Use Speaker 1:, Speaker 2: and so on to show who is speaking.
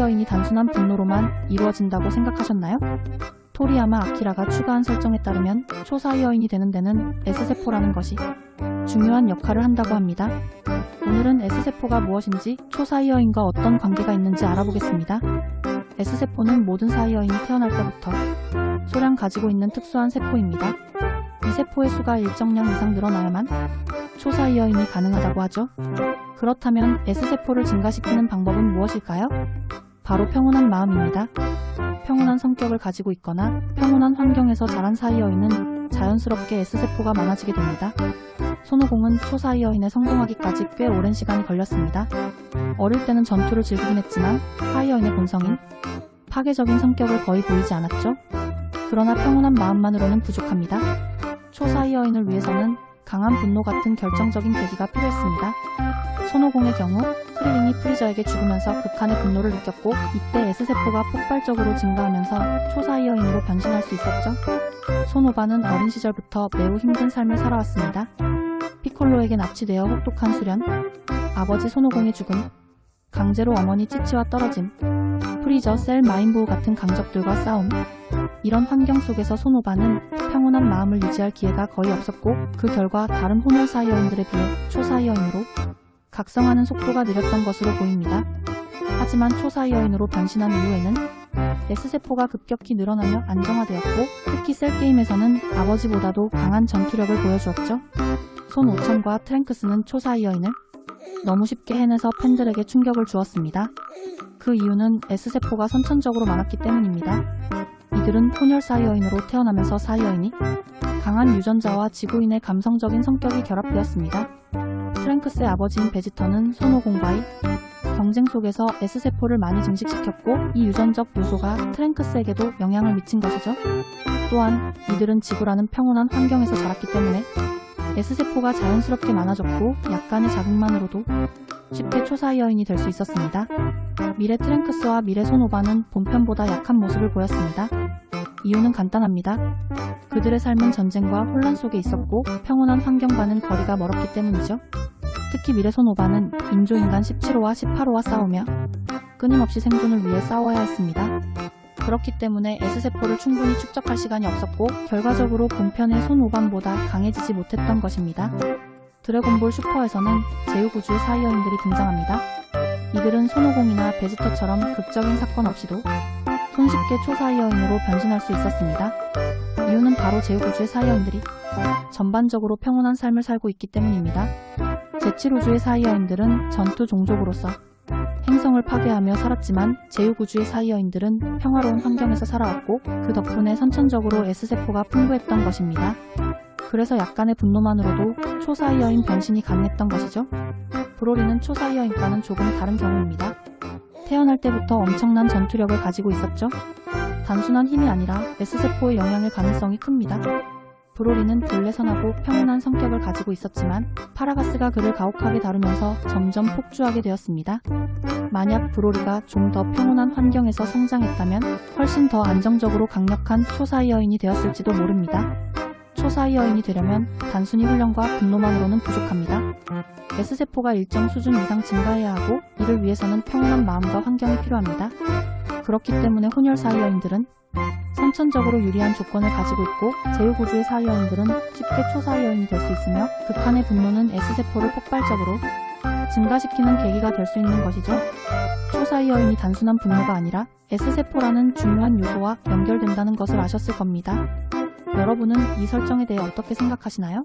Speaker 1: 초사이어인이 단순한 분노로만 이루어진다고 생각하셨나요? 토리야마 아키라가 추가한 설정에 따르면 초사이어인이 되는 데는 S세포라는 것이 중요한 역할을 한다고 합니다. 오늘은 S세포가 무엇인지 초사이어인과 어떤 관계가 있는지 알아보겠습니다. S세포는 모든 사이어인이 태어날 때부터 소량 가지고 있는 특수한 세포입니다. 이 세포의 수가 일정량 이상 늘어나야만 초사이어인이 가능하다고 하죠. 그렇다면 S세포를 증가시키는 방법은 무엇일까요? 바로 평온한 마음입니다. 평온한 성격을 가지고 있거나 평온한 환경에서 자란 사이어인은 자연스럽게 S세포가 많아지게 됩니다. 손오공은 초사이어인에 성공하기까지 꽤 오랜 시간이 걸렸습니다. 어릴 때는 전투를 즐기긴 했지만 사이어인의 본성인 파괴적인 성격을 거의 보이지 않았죠. 그러나 평온한 마음만으로는 부족합니다. 초사이어인을 위해서는 강한 분노 같은 결정적인 계기가 필요했습니다. 손오공의 경우 크릴링이 프리저에게 죽으면서 극한의 분노를 느꼈고 이때 S세포가 폭발적으로 증가하면서 초사이어인으로 변신할 수 있었죠. 손오바는 어린 시절부터 매우 힘든 삶을 살아왔습니다. 피콜로에게 납치되어 혹독한 수련, 아버지 손오공의 죽음, 강제로 어머니 찌찌와 떨어짐, 프리저, 셀, 마인보우 같은 강적들과 싸움. 이런 환경 속에서 손오바는 평온한 마음을 유지할 기회가 거의 없었고 그 결과 다른 혼혈 사이어인들에 비해 초사이어인으로 각성하는 속도가 느렸던 것으로 보입니다. 하지만 초사이어인으로 변신한 이후에는 S세포가 급격히 늘어나며 안정화되었고 특히 셀게임에서는 아버지보다도 강한 전투력을 보여주었죠. 손 오천과 트랭크스는 초사이어인을 너무 쉽게 해내서 팬들에게 충격을 주었습니다. 그 이유는 S세포가 선천적으로 많았기 때문입니다. 이들은 혼혈 사이어인으로 태어나면서 사이어인이 강한 유전자와 지구인의 감성적인 성격이 결합되었습니다. 트랭크스의 아버지인 베지터는 손오공과의 경쟁 속에서 S세포를 많이 증식시켰고 이 유전적 요소가 트랭크스에게도 영향을 미친 것이죠. 또한 이들은 지구라는 평온한 환경에서 자랐기 때문에 S세포가 자연스럽게 많아졌고 약간의 자극만으로도 쉽게 초사이어인이 될 수 있었습니다. 미래 트랭크스와 미래 손오바는 본편보다 약한 모습을 보였습니다. 이유는 간단합니다. 그들의 삶은 전쟁과 혼란 속에 있었고 평온한 환경과는 거리가 멀었기 때문이죠. 특히 미래 손오바는 인조인간 17호와 18호와 싸우며 끊임없이 생존을 위해 싸워야 했습니다. 그렇기 때문에 S세포를 충분히 축적할 시간이 없었고 결과적으로 본편의 손오반보다 강해지지 못했던 것입니다. 드래곤볼 슈퍼에서는 제우구주의 사이어인들이 등장합니다. 이들은 손오공이나 베지터처럼 극적인 사건 없이도 손쉽게 초사이어인으로 변신할 수 있었습니다. 이유는 바로 제우구주의 사이어인들이 전반적으로 평온한 삶을 살고 있기 때문입니다. 제7우주의 사이어인들은 전투 종족으로서 행성을 파괴하며 살았지만 제우구주의 사이어인들은 평화로운 환경에서 살아왔고 그 덕분에 선천적으로 S세포가 풍부했던 것입니다. 그래서 약간의 분노만으로도 초사이어인 변신이 가능했던 것이죠. 브로리는 초사이어인과는 조금 다른 경우입니다. 태어날 때부터 엄청난 전투력을 가지고 있었죠. 단순한 힘이 아니라 S세포의 영향일 가능성이 큽니다. 브로리는 불레선하고 평온한 성격을 가지고 있었지만 파라가스가 그를 가혹하게 다루면서 점점 폭주하게 되었습니다. 만약 브로리가 좀 더 평온한 환경에서 성장했다면 훨씬 더 안정적으로 강력한 초사이어인이 되었을지도 모릅니다. 초사이어인이 되려면 단순히 훈련과 분노만으로는 부족합니다. S세포가 일정 수준 이상 증가해야 하고 이를 위해서는 평온한 마음과 환경이 필요합니다. 그렇기 때문에 혼혈 사이어인들은 선천적으로 유리한 조건을 가지고 있고 제우구주의 사이어인들은 쉽게 초사이어인이 될 수 있으며 극한의 분노는 S세포를 폭발적으로 증가시키는 계기가 될 수 있는 것이죠. 초사이어인이 단순한 분노가 아니라 S세포라는 중요한 요소와 연결된다는 것을 아셨을 겁니다. 여러분은 이 설정에 대해 어떻게 생각하시나요?